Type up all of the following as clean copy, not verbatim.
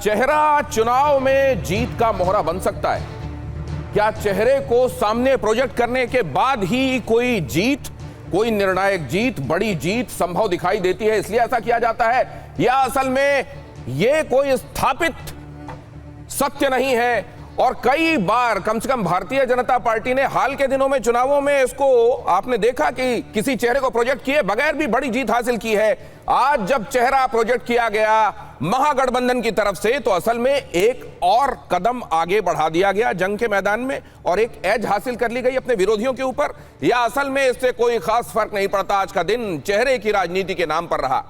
चेहरा चुनाव में जीत का मोहरा बन सकता है क्या? चेहरे को सामने प्रोजेक्ट करने के बाद ही कोई जीत, कोई निर्णायक जीत, बड़ी जीत संभव दिखाई देती है, इसलिए ऐसा किया जाता है? या असल में यह कोई स्थापित सत्य नहीं है? और कई बार कम से कम भारतीय जनता पार्टी ने हाल के दिनों में चुनावों में इसको आपने देखा कि किसी चेहरे को प्रोजेक्ट किए बगैर भी बड़ी जीत हासिल की है। आज जब चेहरा प्रोजेक्ट किया गया महागठबंधन की तरफ से, तो असल में एक और कदम आगे बढ़ा दिया गया जंग के मैदान में और एक एज हासिल कर ली गई अपने विरोधियों के ऊपर। या असल में इससे कोई खास फर्क नहीं पड़ता, आज का दिन चेहरे की राजनीति के नाम पर रहा।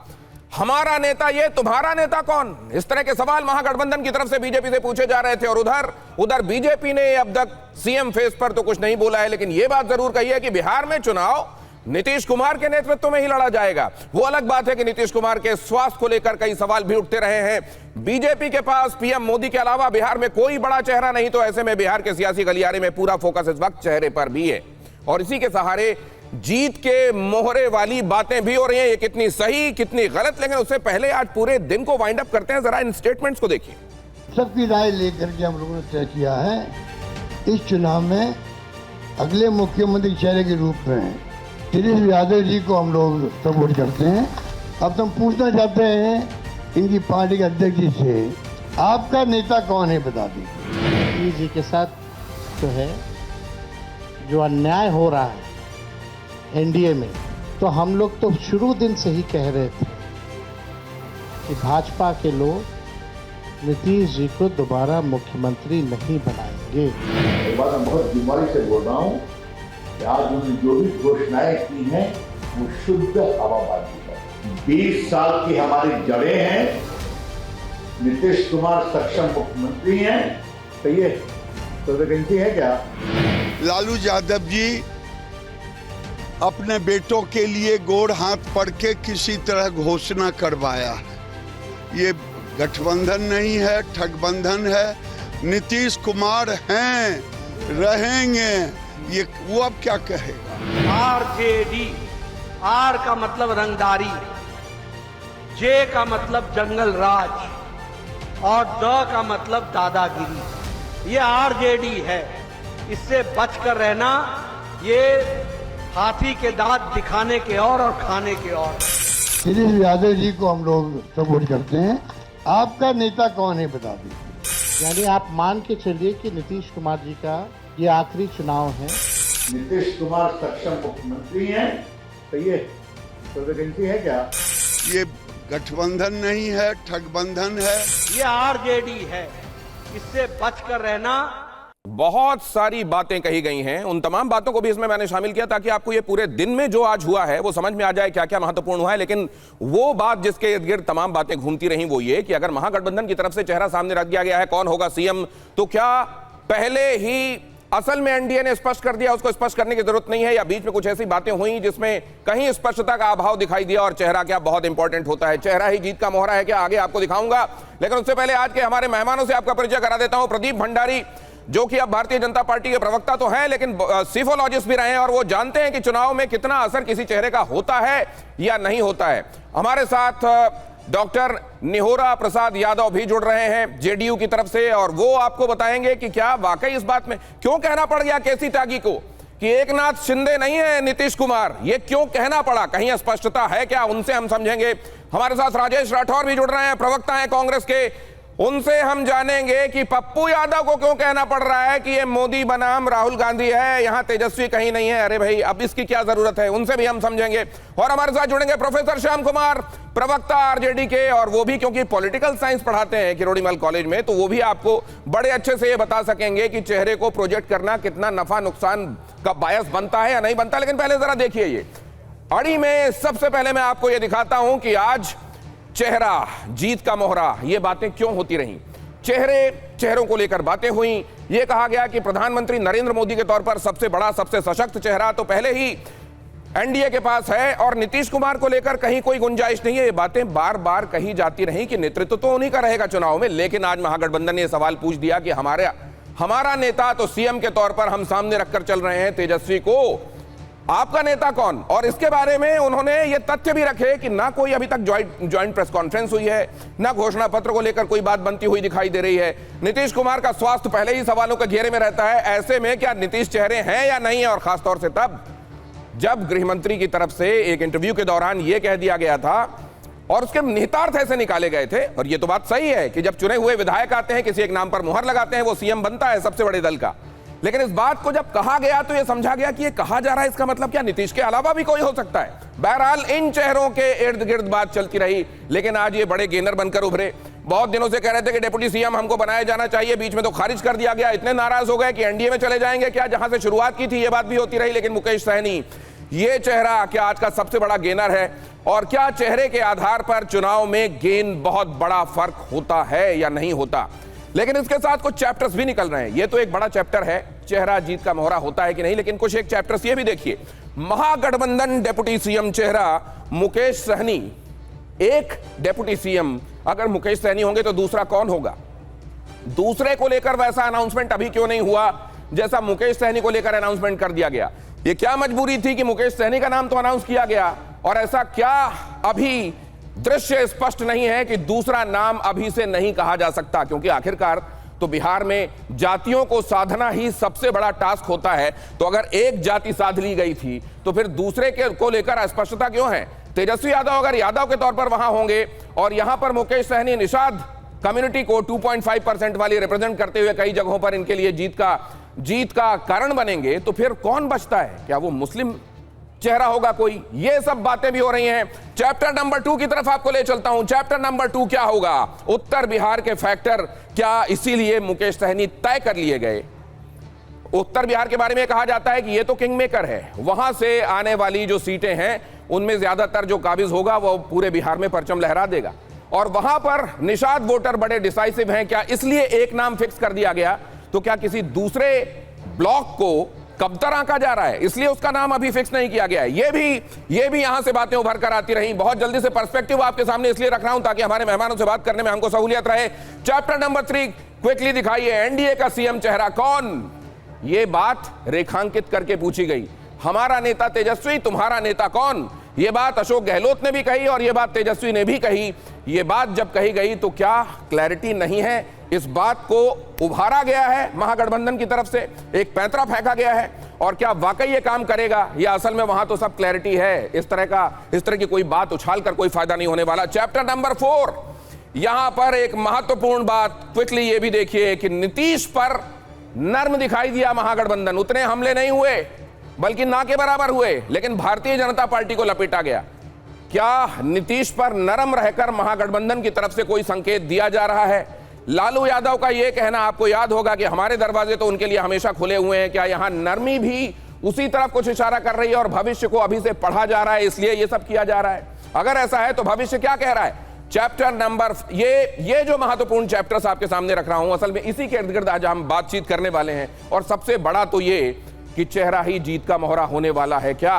हमारा नेता ये, तुम्हारा नेता कौन? इस तरह के सवाल महागठबंधन की तरफ से बीजेपी से पूछे जा रहे थे। और उधर बीजेपी ने अब तक सीएम फेस पर तो कुछ नहीं बोला है, लेकिन यह बात जरूर कही है कि बिहार में चुनाव नीतीश कुमार के नेतृत्व में ही लड़ा जाएगा। वो अलग बात है कि नीतीश कुमार के स्वास्थ्य को लेकर कई सवाल भी उठते रहे हैं। बीजेपी के पास पीएम मोदी के अलावा बिहार में कोई बड़ा चेहरा नहीं, तो ऐसे में बिहार के सियासी गलियारे में पूरा फोकस इस वक्त चेहरे पर भी है और इसी के सहारे जीत के मोहरे वाली बातें भी हो रही हैं। ये कितनी सही कितनी गलत, लेकिन उससे पहले आज पूरे दिन को वाइंड अप करते हैं। जरा इन स्टेटमेंट्स को देखिए। सबकी राय लेकर के हम लोगों ने तय किया है इस चुनाव में अगले मुख्यमंत्री चेहरे के रूप में तेजस्वी यादव जी को हम लोग सपोर्ट करते हैं। अब हम पूछना चाहते हैं इनकी पार्टी के अध्यक्ष जी से, आपका नेता कौन है बता दीजिए। जी के साथ जो है जो अन्याय हो रहा है एनडीए में, तो हम लोग तो शुरू दिन से ही कह रहे थे कि भाजपा के लोग नीतीश जी को दोबारा मुख्यमंत्री नहीं बनाएंगे। एक बात मैं बहुत बीमारी से बोल रहा हूँ कि आज उन्होंने जो भी घोषणाएं की हैं वो शुद्ध हवाबाजी है। 20 साल की हमारी जड़ें हैं, नीतीश कुमार सक्षम मुख्यमंत्री हैं, तो ये तो वैकेंसी है क्या? लालू यादव जी अपने बेटों के लिए गोड़ हाथ पड़ के किसी तरह घोषणा करवाया। ये गठबंधन नहीं है, ठगबंधन है। नीतीश कुमार हैं, रहेंगे, ये वो अब क्या कहेगा? आरजेडी, आर का मतलब रंगदारी, जे का मतलब जंगल राज और द का मतलब दादागिरी। ये आरजेडी है, इससे बचकर रहना। ये हाथी के दांत दिखाने के और खाने के और। तेजस्वी यादव जी को हम लोग सपोर्ट करते हैं। आपका नेता कौन है बता दीजिए। यानी आप मान के चलिए कि नीतीश कुमार जी का ये आखिरी चुनाव है। नीतीश कुमार सक्षम मुख्यमंत्री हैं, तो ये तो वैकेंसी है क्या? ये गठबंधन नहीं है, ठगबंधन है। ये आरजेडी है, इससे बचकर रहना। बहुत सारी बातें कही गई हैं, उन तमाम बातों को भी इसमें मैंने शामिल किया ताकि आपको ये पूरे दिन में जो आज हुआ है वो समझ में आ जाए क्या क्या महत्वपूर्ण हुआ है। लेकिन वो बात जिसके इर्द गिर्द तमाम बातें घूमती रहीं वो ये कि अगर महागठबंधन की तरफ से चेहरा सामने रख दिया गया है कौन होगा सीएम, तो क्या पहले ही असल में एनडीए ने स्पष्ट कर दिया, उसको स्पष्ट करने की जरूरत नहीं है, या बीच में कुछ ऐसी बातें हुई जिसमें कहीं स्पष्टता का अभाव दिखाई दिया? और चेहरा क्या बहुत इंपॉर्टेंट होता है? चेहरा ही जीत का मोहरा है क्या? आगे आपको दिखाऊंगा, लेकिन उससे पहले आज के हमारे मेहमानों से आपका परिचय करा देता हूं। प्रदीप भंडारी, जो कि अब भारतीय जनता पार्टी के प्रवक्ता तो हैं लेकिन सीफोलॉजिस्ट भी रहे हैं और वो जानते हैं कि चुनाव में कितना असर किसी चेहरे का होता है या नहीं होता है। हमारे साथ डॉक्टर निहोरा प्रसाद यादव भी जुड़ रहे हैं जेडीयू की तरफ से, और वो आपको बताएंगे कि क्या वाकई इस बात में क्यों कहना पड़ गया केसी त्यागी को कि एकनाथ शिंदे नहीं है नीतीश कुमार, ये क्यों कहना पड़ा? कहीं स्पष्टता है क्या? उनसे हम समझेंगे। हमारे साथ राजेश राठौर भी जुड़ रहे हैं, प्रवक्ता हैं कांग्रेस के, उनसे हम जानेंगे कि पप्पू यादव को क्यों कहना पड़ रहा है कि ये मोदी बनाम राहुल गांधी है, यहां तेजस्वी कहीं नहीं है। अरे भाई, अब इसकी क्या जरूरत है? उनसे भी हम समझेंगे। और हमारे साथ जुड़ेंगे प्रोफेसर श्याम कुमार, प्रवक्ता आरजेडी के, और वो भी क्योंकि पॉलिटिकल साइंस पढ़ाते हैं किरोड़ीमल कॉलेज में, तो वो भी आपको बड़े अच्छे से ये बता सकेंगे कि चेहरे को प्रोजेक्ट करना कितना नफा नुकसान का बायस बनता है या नहीं बनता। लेकिन पहले जरा देखिए, ये अड़ी में सबसे पहले मैं आपको ये दिखाता हूं कि आज चेहरा जीत का मोहरा, ये बातें क्यों होती रहीं? चेहरों को लेकर बातें हुई। ये कहा गया कि प्रधानमंत्री नरेंद्र मोदी के तौर पर सबसे बड़ा सबसे सशक्त चेहरा तो पहले ही एनडीए के पास है और नीतीश कुमार को लेकर कहीं कोई गुंजाइश नहीं है। ये बातें बार बार कही जाती रही कि नेतृत्व तो उन्हीं का रहेगा चुनाव में। लेकिन आज महागठबंधन ने सवाल पूछ दिया कि हमारा नेता तो सीएम के तौर पर हम सामने रखकर चल रहे हैं तेजस्वी को, आपका नेता कौन? और इसके बारे में उन्होंने ये तथ्य भी रखे कि ना कोई अभी तक ज्वाइंट प्रेस कॉन्फ्रेंस हुई है, ना घोषणा पत्र को लेकर कोई बात बनती हुई दिखाई दे रही है। नीतीश कुमार का स्वास्थ्य पहले ही सवालों के घेरे में रहता है। ऐसे में क्या नीतीश चेहरे हैं या नहीं है? और खासतौर से तब जब गृह मंत्री की तरफ से एक इंटरव्यू के दौरान यह कह दिया गया था और उसके निहितार्थ ऐसे निकाले गए थे, और यह तो बात सही है कि जब चुने हुए विधायक आते हैं, किसी एक नाम पर मुहर लगाते हैं, वो सीएम बनता है सबसे बड़े दल का। लेकिन इस बात को जब कहा गया तो यह समझा गया कि यह कहा जा रहा है, इसका मतलब क्या नीतीश के अलावा भी कोई हो सकता है? बहरहाल इन चेहरों के इर्द गिर्द बात चलती रही, लेकिन आज ये बड़े गेनर बनकर उभरे। बहुत दिनों से कह रहे थे कि डिप्टी सीएम हमको बनाया जाना चाहिए, बीच में तो खारिज कर दिया गया। इतने नाराज हो गए कि एनडीए में चले जाएंगे क्या, जहां से शुरुआत की थी, यह बात भी होती रही। लेकिन मुकेश सहनी ये चेहरा क्या आज का सबसे बड़ा गेनर है? और क्या चेहरे के आधार पर चुनाव में गेन बहुत बड़ा फर्क होता है या नहीं होता? लेकिन इसके साथ कुछ चैप्टर्स भी निकल रहे हैं। ये तो एक बड़ा चैप्टर है, चेहरा जीत का मोहरा होता है कि नहीं, लेकिन कुछ एक चैप्टर्स ये भी देखिए। महागठबंधन डेप्यूटी सीएम चेहरा मुकेश सहनी। एक डेप्यूटी सीएम अगर मुकेश सहनी होंगे तो दूसरा कौन होगा? दूसरे को लेकर वैसा अनाउंसमेंट अभी क्यों नहीं हुआ जैसा मुकेश सहनी को लेकर अनाउंसमेंट कर दिया गया? ये क्या मजबूरी थी कि मुकेश सहनी का नाम तो अनाउंस किया गया, और ऐसा क्या अभी दृश्य स्पष्ट नहीं है कि दूसरा नाम अभी से नहीं कहा जा सकता? क्योंकि आखिरकार तो बिहार में जातियों को साधना ही सबसे बड़ा टास्क होता है। तो अगर एक जाति साध ली गई थी तो फिर दूसरे के को लेकर अस्पष्टता क्यों है? तेजस्वी यादव अगर यादव के तौर पर वहां होंगे और यहां पर मुकेश सहनी निषाद कम्युनिटी को 2.5% वाली रिप्रेजेंट करते हुए कई जगहों पर इनके लिए जीत का कारण बनेंगे, तो फिर कौन बचता है? क्या वो मुस्लिम चेहरा होगा कोई? ये सब बातें भी हो रही हैं। चैप्टर नंबर 2 की तरफ आपको ले चलता हूं। चैप्टर नंबर 2 क्या होगा? उत्तर बिहार के फैक्टर क्या इसीलिए मुकेश सहनी तय कर लिए गए? उत्तर बिहार के बारे में कहा जाता है कि ये तो किंग मेकर है, वहां से आने वाली जो सीटें हैं उनमें ज्यादातर जो काबिज होगा वो पूरे बिहार में परचम लहरा देगा, और वहां पर निषाद वोटर बड़े डिसाइसिव हैं। क्या इसलिए एक नाम फिक्स कर दिया गया? तो क्या किसी दूसरे ब्लॉक को कब्तर आंका जा रहा है, इसलिए उसका नाम अभी फिक्स नहीं किया गया है? ये भी यहां से बातें उभर कर आती रही। बहुत जल्दी से पर्सपेक्टिव आपके सामने इसलिए रख रहा हूं ताकि हमारे मेहमानों से बात करने में हमको सहूलियत रहे। चैप्टर नंबर 3 क्विकली दिखाइए। एनडीए का सीएम चेहरा कौन? ये बात रेखांकित करके पूछी गई। हमारा नेता तेजस्वी, तुम्हारा नेता कौन? ये बात अशोक गहलोत ने भी कही और ये बात तेजस्वी ने भी कही। ये बात जब कही गई तो क्या क्लैरिटी नहीं है? इस बात को उभारा गया है महागठबंधन की तरफ से, एक पैंतरा फेंका गया है, और क्या वाकई ये काम करेगा या असल में वहां तो सब क्लैरिटी है? इस तरह की कोई बात उछाल कर कोई फायदा नहीं होने वाला। चैप्टर नंबर 4, यहां पर एक महत्वपूर्ण बात क्विकली ये भी देखिए कि नीतीश पर नर्म दिखाई दिया महागठबंधन। उतने हमले नहीं हुए बल्कि ना के बराबर हुए, लेकिन भारतीय जनता पार्टी को लपेटा गया। क्या नीतीश पर नरम रहकर महागठबंधन की तरफ से कोई संकेत दिया जा रहा है? लालू यादव का यह कहना आपको याद होगा कि हमारे दरवाजे तो उनके लिए हमेशा खुले हुए हैं। क्या यहां नरमी भी उसी तरफ कुछ इशारा कर रही है और भविष्य को अभी से पढ़ा जा रहा है, इसलिए यह सब किया जा रहा है? अगर ऐसा है तो भविष्य क्या कह रहा है? चैप्टर नंबर ये जो महत्वपूर्ण चैप्टर्स आपके सामने रख रहा हूं, असल में इसी के इर्द गिर्द आज हम बातचीत करने वाले हैं। और सबसे बड़ा तो ये कि चेहरा ही जीत का मोहरा होने वाला है क्या?